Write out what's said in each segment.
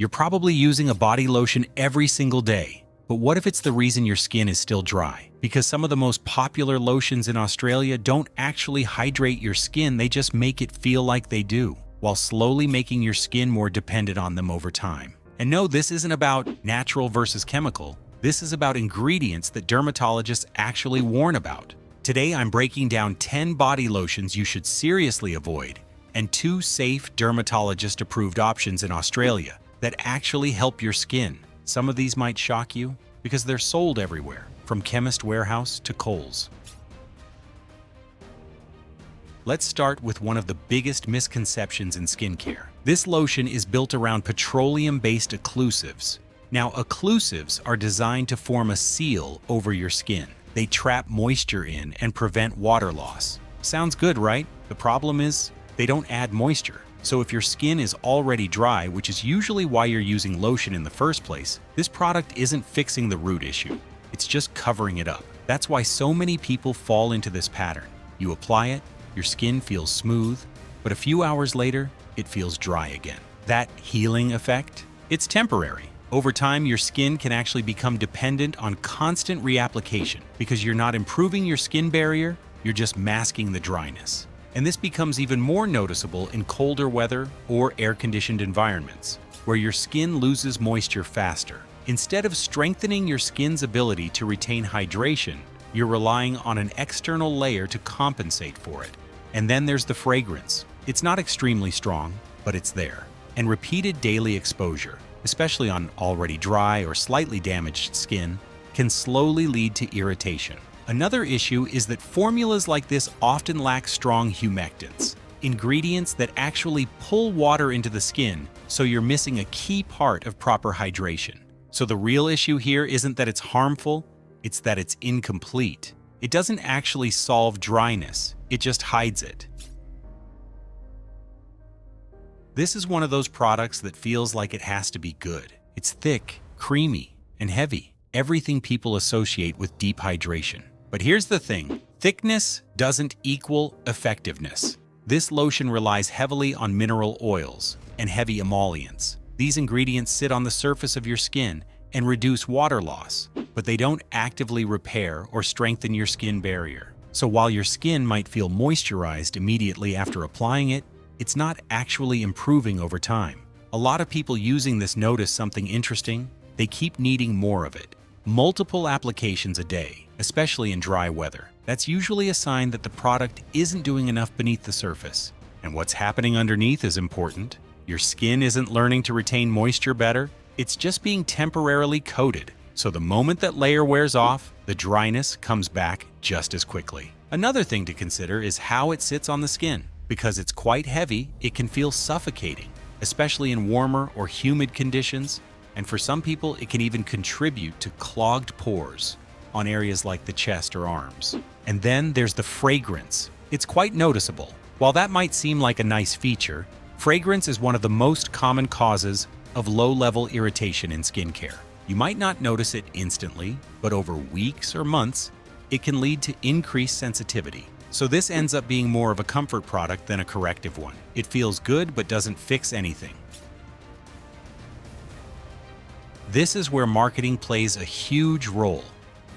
You're probably using a body lotion every single day. But what if it's the reason your skin is still dry? Because some of the most popular lotions in Australia don't actually hydrate your skin, they just make it feel like they do, while slowly making your skin more dependent on them over time. And no, this isn't about natural versus chemical. This is about ingredients that dermatologists actually warn about. Today, I'm breaking down 10 body lotions you should seriously avoid and 2 safe dermatologist-approved options in Australia that actually help your skin. Some of these might shock you because they're sold everywhere, from Chemist Warehouse to Kohl's. Let's start with one of the biggest misconceptions in skincare. This lotion is built around petroleum-based occlusives. Now, occlusives are designed to form a seal over your skin. They trap moisture in and prevent water loss. Sounds good, right? The problem is, they don't add moisture. So if your skin is already dry, which is usually why you're using lotion in the first place, this product isn't fixing the root issue. It's just covering it up. That's why so many people fall into this pattern. You apply it, your skin feels smooth, but a few hours later, it feels dry again. That healing effect? It's temporary. Over time, your skin can actually become dependent on constant reapplication because you're not improving your skin barrier, you're just masking the dryness. And this becomes even more noticeable in colder weather or air-conditioned environments, where your skin loses moisture faster. Instead of strengthening your skin's ability to retain hydration, you're relying on an external layer to compensate for it. And then there's the fragrance. It's not extremely strong, but it's there. And repeated daily exposure, especially on already dry or slightly damaged skin, can slowly lead to irritation. Another issue is that formulas like this often lack strong humectants, ingredients that actually pull water into the skin, so you're missing a key part of proper hydration. So the real issue here isn't that it's harmful, it's that it's incomplete. It doesn't actually solve dryness, it just hides it. This is one of those products that feels like it has to be good. It's thick, creamy, and heavy. Everything people associate with deep hydration. But here's the thing, thickness doesn't equal effectiveness. This lotion relies heavily on mineral oils and heavy emollients. These ingredients sit on the surface of your skin and reduce water loss, but they don't actively repair or strengthen your skin barrier. So while your skin might feel moisturized immediately after applying it, it's not actually improving over time. A lot of people using this notice something interesting. They keep needing more of it. Multiple applications a day, especially in dry weather. That's usually a sign that the product isn't doing enough beneath the surface. And what's happening underneath is important. Your skin isn't learning to retain moisture better, it's just being temporarily coated. So the moment that layer wears off, the dryness comes back just as quickly. Another thing to consider is how it sits on the skin. Because it's quite heavy, it can feel suffocating, especially in warmer or humid conditions. And for some people, it can even contribute to clogged pores on areas like the chest or arms. And then there's the fragrance. It's quite noticeable. While that might seem like a nice feature, fragrance is one of the most common causes of low-level irritation in skincare. You might not notice it instantly, but over weeks or months, it can lead to increased sensitivity. So this ends up being more of a comfort product than a corrective one. It feels good but doesn't fix anything. This is where marketing plays a huge role.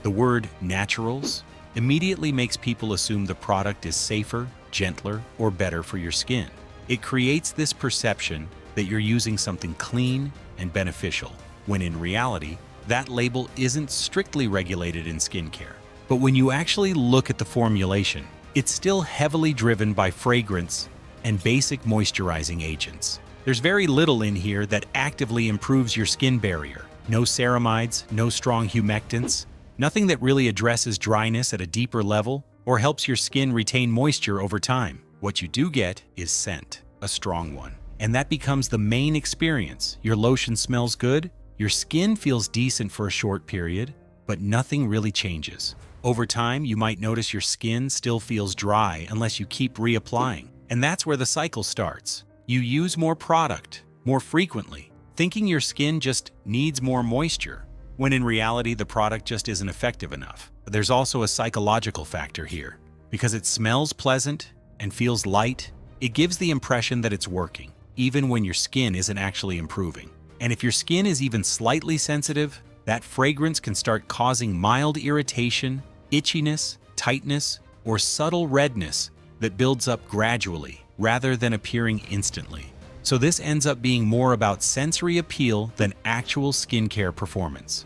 The word naturals immediately makes people assume the product is safer, gentler, or better for your skin. It creates this perception that you're using something clean and beneficial, when in reality, that label isn't strictly regulated in skincare. But when you actually look at the formulation, it's still heavily driven by fragrance and basic moisturizing agents. There's very little in here that actively improves your skin barrier. No ceramides, no strong humectants, nothing that really addresses dryness at a deeper level or helps your skin retain moisture over time. What you do get is scent, a strong one. And that becomes the main experience. Your lotion smells good, your skin feels decent for a short period, but nothing really changes. Over time, you might notice your skin still feels dry unless you keep reapplying. And that's where the cycle starts. You use more product, more frequently, thinking your skin just needs more moisture, when in reality the product just isn't effective enough. But there's also a psychological factor here. Because it smells pleasant and feels light, it gives the impression that it's working, even when your skin isn't actually improving. And if your skin is even slightly sensitive, that fragrance can start causing mild irritation, itchiness, tightness, or subtle redness that builds up gradually rather than appearing instantly. So this ends up being more about sensory appeal than actual skincare performance.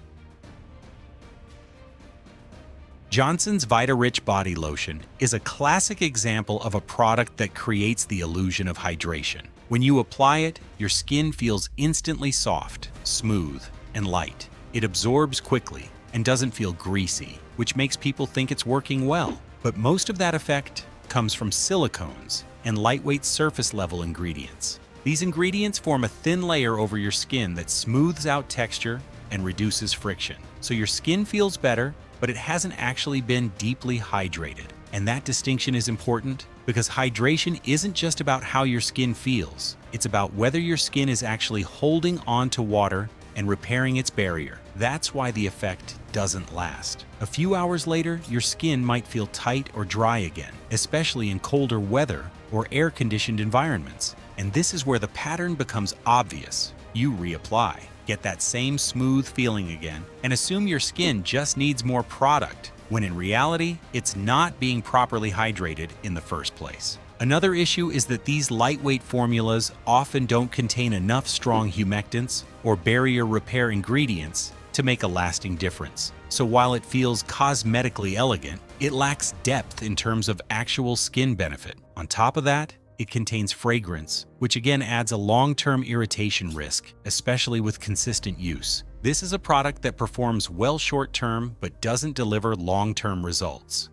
Johnson's Vita-Rich Body Lotion is a classic example of a product that creates the illusion of hydration. When you apply it, your skin feels instantly soft, smooth, and light. It absorbs quickly and doesn't feel greasy, which makes people think it's working well. But most of that effect comes from silicones and lightweight surface-level ingredients. These ingredients form a thin layer over your skin that smooths out texture and reduces friction. So your skin feels better, but it hasn't actually been deeply hydrated. And that distinction is important because hydration isn't just about how your skin feels. It's about whether your skin is actually holding on to water and repairing its barrier. That's why the effect doesn't last. A few hours later, your skin might feel tight or dry again, especially in colder weather or air-conditioned environments. And this is where the pattern becomes obvious. You reapply, get that same smooth feeling again, and assume your skin just needs more product, when in reality, it's not being properly hydrated in the first place. Another issue is that these lightweight formulas often don't contain enough strong humectants or barrier repair ingredients to make a lasting difference. So while it feels cosmetically elegant, it lacks depth in terms of actual skin benefit. On top of that, it contains fragrance, which again adds a long-term irritation risk, especially with consistent use. This is a product that performs well short-term but doesn't deliver long-term results.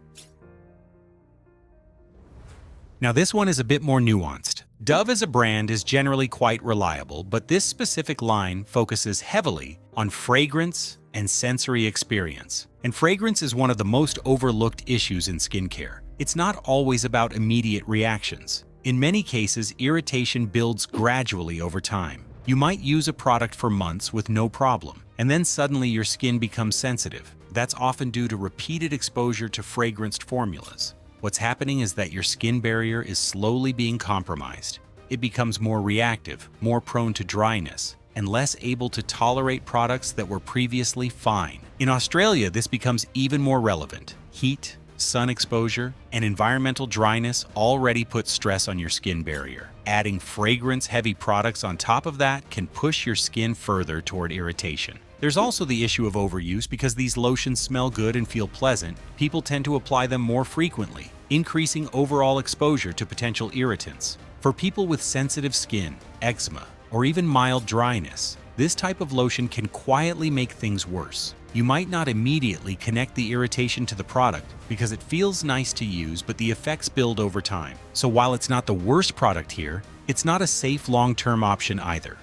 Now this one is a bit more nuanced. Dove as a brand is generally quite reliable, but this specific line focuses heavily on fragrance and sensory experience. And fragrance is one of the most overlooked issues in skincare. It's not always about immediate reactions. In many cases, irritation builds gradually over time. You might use a product for months with no problem, and then suddenly your skin becomes sensitive. That's often due to repeated exposure to fragranced formulas. What's happening is that your skin barrier is slowly being compromised. It becomes more reactive, more prone to dryness, and less able to tolerate products that were previously fine. In Australia, this becomes even more relevant. Heat, sun exposure, and environmental dryness already put stress on your skin barrier. Adding fragrance-heavy products on top of that can push your skin further toward irritation. There's also the issue of overuse. Because these lotions smell good and feel pleasant, people tend to apply them more frequently, increasing overall exposure to potential irritants. For people with sensitive skin, eczema, or even mild dryness, this type of lotion can quietly make things worse. You might not immediately connect the irritation to the product because it feels nice to use, but the effects build over time. So while it's not the worst product here, it's not a safe long-term option either.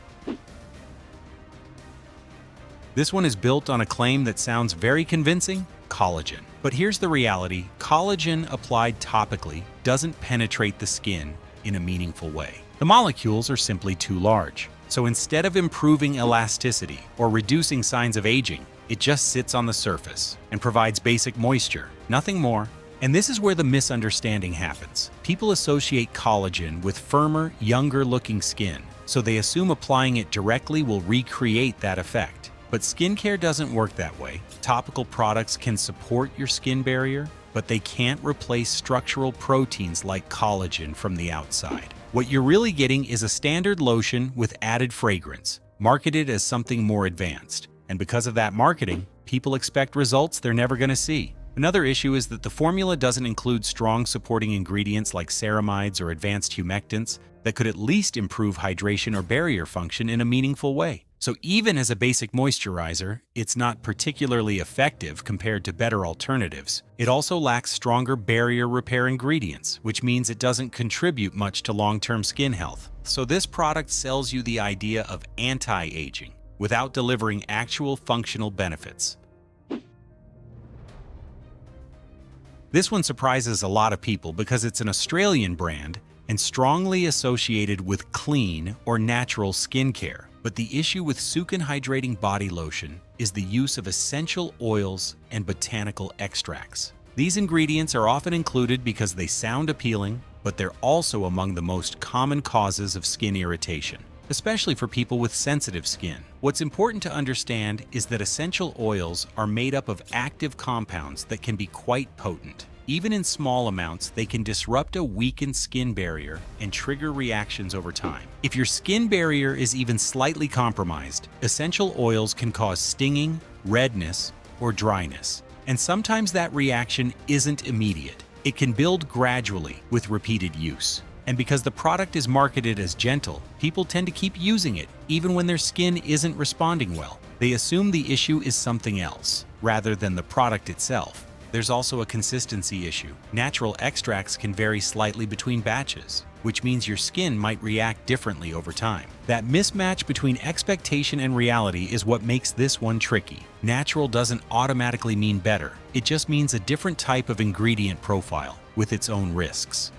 This one is built on a claim that sounds very convincing: collagen. But here's the reality: collagen applied topically doesn't penetrate the skin in a meaningful way. The molecules are simply too large. So instead of improving elasticity or reducing signs of aging, it just sits on the surface and provides basic moisture, nothing more. And this is where the misunderstanding happens. People associate collagen with firmer, younger-looking skin, so they assume applying it directly will recreate that effect. But skincare doesn't work that way. Topical products can support your skin barrier, but they can't replace structural proteins like collagen from the outside. What you're really getting is a standard lotion with added fragrance, marketed as something more advanced. And because of that marketing, people expect results they're never going to see. Another issue is that the formula doesn't include strong supporting ingredients like ceramides or advanced humectants that could at least improve hydration or barrier function in a meaningful way. So even as a basic moisturizer, it's not particularly effective compared to better alternatives. It also lacks stronger barrier repair ingredients, which means it doesn't contribute much to long-term skin health. So this product sells you the idea of anti-aging without delivering actual functional benefits. This one surprises a lot of people because it's an Australian brand and strongly associated with clean or natural skincare. But the issue with Sukin Hydrating Body Lotion is the use of essential oils and botanical extracts. These ingredients are often included because they sound appealing, but they're also among the most common causes of skin irritation. especially for people with sensitive skin. What's important to understand is that essential oils are made up of active compounds that can be quite potent. Even in small amounts, they can disrupt a weakened skin barrier and trigger reactions over time. If your skin barrier is even slightly compromised, essential oils can cause stinging, redness, or dryness. And sometimes that reaction isn't immediate. It can build gradually with repeated use. And because the product is marketed as gentle, people tend to keep using it even when their skin isn't responding well. They assume the issue is something else, rather than the product itself. There's also a consistency issue. Natural extracts can vary slightly between batches, which means your skin might react differently over time. That mismatch between expectation and reality is what makes this one tricky. Natural doesn't automatically mean better. It just means a different type of ingredient profile with its own risks.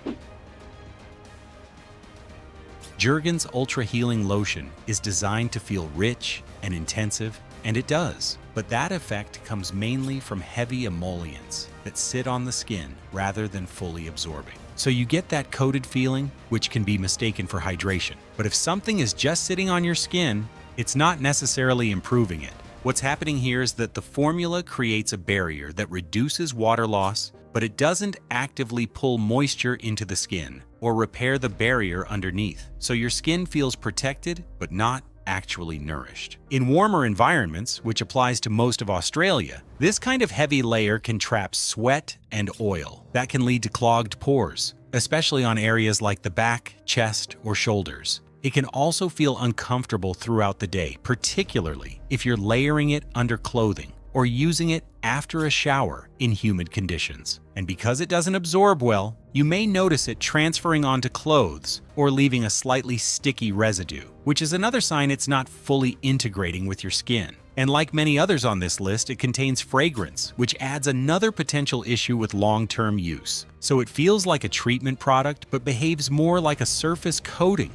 Jergens Ultra Healing Lotion is designed to feel rich and intensive, and it does. But that effect comes mainly from heavy emollients that sit on the skin rather than fully absorbing. So you get that coated feeling, which can be mistaken for hydration. But if something is just sitting on your skin, it's not necessarily improving it. What's happening here is that the formula creates a barrier that reduces water loss, but it doesn't actively pull moisture into the skin or repair the barrier underneath. So your skin feels protected, but not actually nourished. In warmer environments, which applies to most of Australia, this kind of heavy layer can trap sweat and oil. That can lead to clogged pores, especially on areas like the back, chest, or shoulders. It can also feel uncomfortable throughout the day, particularly if you're layering it under clothing or using it after a shower in humid conditions. And because it doesn't absorb well, you may notice it transferring onto clothes or leaving a slightly sticky residue, which is another sign it's not fully integrating with your skin. And like many others on this list, it contains fragrance, which adds another potential issue with long-term use. So it feels like a treatment product, but behaves more like a surface coating.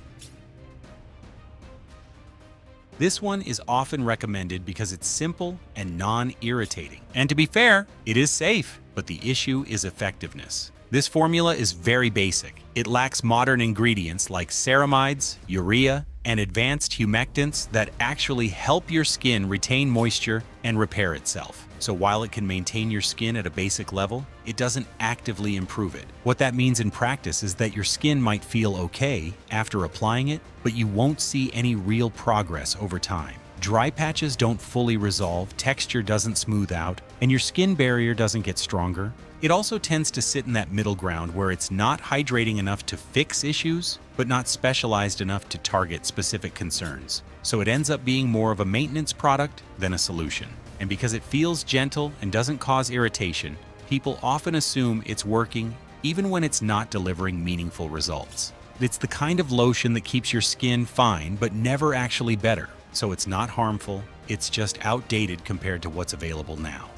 This one is often recommended because it's simple and non-irritating. And to be fair, it is safe, but the issue is effectiveness. This formula is very basic. It lacks modern ingredients like ceramides, urea, and advanced humectants that actually help your skin retain moisture and repair itself. So while it can maintain your skin at a basic level, it doesn't actively improve it. What that means in practice is that your skin might feel okay after applying it, but you won't see any real progress over time. Dry patches don't fully resolve, texture doesn't smooth out, and your skin barrier doesn't get stronger. It also tends to sit in that middle ground where it's not hydrating enough to fix issues, but not specialized enough to target specific concerns. So it ends up being more of a maintenance product than a solution. And because it feels gentle and doesn't cause irritation, people often assume it's working even when it's not delivering meaningful results. It's the kind of lotion that keeps your skin fine but never actually better. So it's not harmful, it's just outdated compared to what's available now.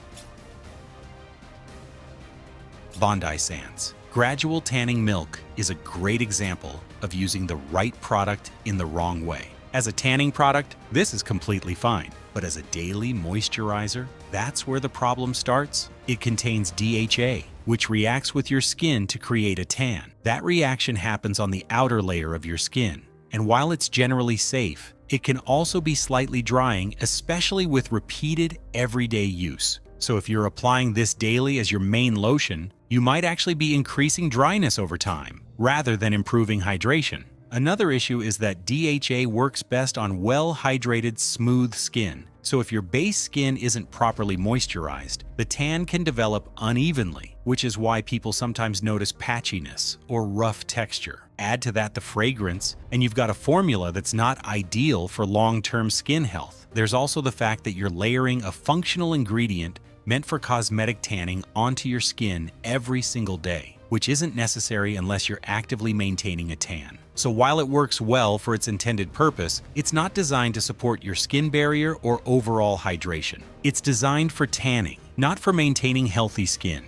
Bondi Sands. Gradual tanning milk is a great example of using the right product in the wrong way. As a tanning product, this is completely fine. But as a daily moisturizer, that's where the problem starts. It contains DHA, which reacts with your skin to create a tan. That reaction happens on the outer layer of your skin. And while it's generally safe, it can also be slightly drying, especially with repeated everyday use. So if you're applying this daily as your main lotion, you might actually be increasing dryness over time, rather than improving hydration. Another issue is that DHA works best on well-hydrated, smooth skin. So if your base skin isn't properly moisturized, the tan can develop unevenly, which is why people sometimes notice patchiness or rough texture. Add to that the fragrance, and you've got a formula that's not ideal for long-term skin health. There's also the fact that you're layering a functional ingredient meant for cosmetic tanning onto your skin every single day, which isn't necessary unless you're actively maintaining a tan. So while it works well for its intended purpose, it's not designed to support your skin barrier or overall hydration. It's designed for tanning, not for maintaining healthy skin.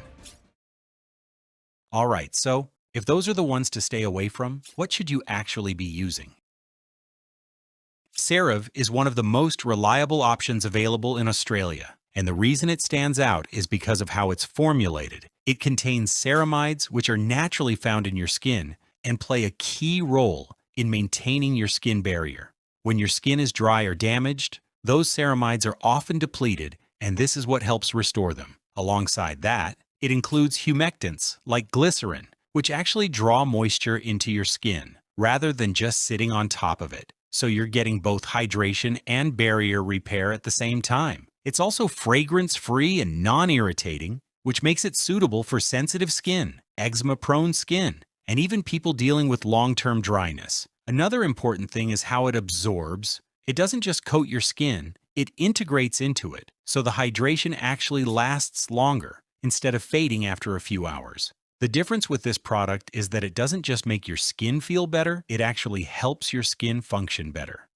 Alright, so if those are the ones to stay away from, what should you actually be using? Cerave is one of the most reliable options available in Australia, and the reason it stands out is because of how it's formulated. It contains ceramides, which are naturally found in your skin and play a key role in maintaining your skin barrier. When your skin is dry or damaged, those ceramides are often depleted, and this is what helps restore them. Alongside that, it includes humectants like glycerin, which actually draw moisture into your skin, rather than just sitting on top of it. So you're getting both hydration and barrier repair at the same time. It's also fragrance-free and non-irritating, which makes it suitable for sensitive skin, eczema-prone skin, and even people dealing with long-term dryness. Another important thing is how it absorbs. It doesn't just coat your skin, it integrates into it, so the hydration actually lasts longer, instead of fading after a few hours. The difference with this product is that it doesn't just make your skin feel better, it actually helps your skin function better.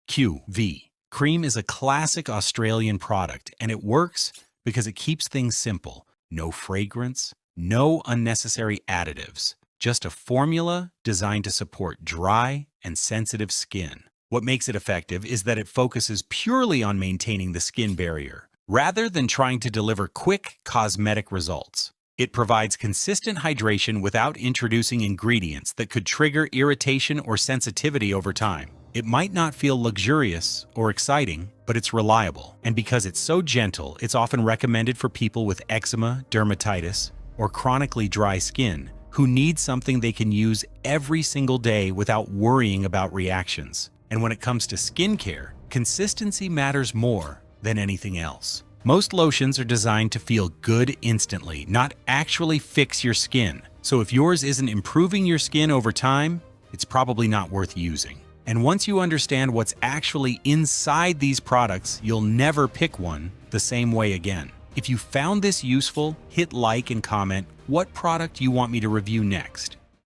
QV Cream is a classic Australian product, and it works because it keeps things simple. No fragrance, no unnecessary additives, just a formula designed to support dry and sensitive skin. What makes it effective is that it focuses purely on maintaining the skin barrier, rather than trying to deliver quick cosmetic results. It provides consistent hydration without introducing ingredients that could trigger irritation or sensitivity over time. It might not feel luxurious or exciting, but it's reliable. And because it's so gentle, it's often recommended for people with eczema, dermatitis, or chronically dry skin who need something they can use every single day without worrying about reactions. And when it comes to skincare, consistency matters more than anything else. Most lotions are designed to feel good instantly, not actually fix your skin. So if yours isn't improving your skin over time, it's probably not worth using. And once you understand what's actually inside these products, you'll never pick one the same way again. If you found this useful, hit like and comment what product you want me to review next.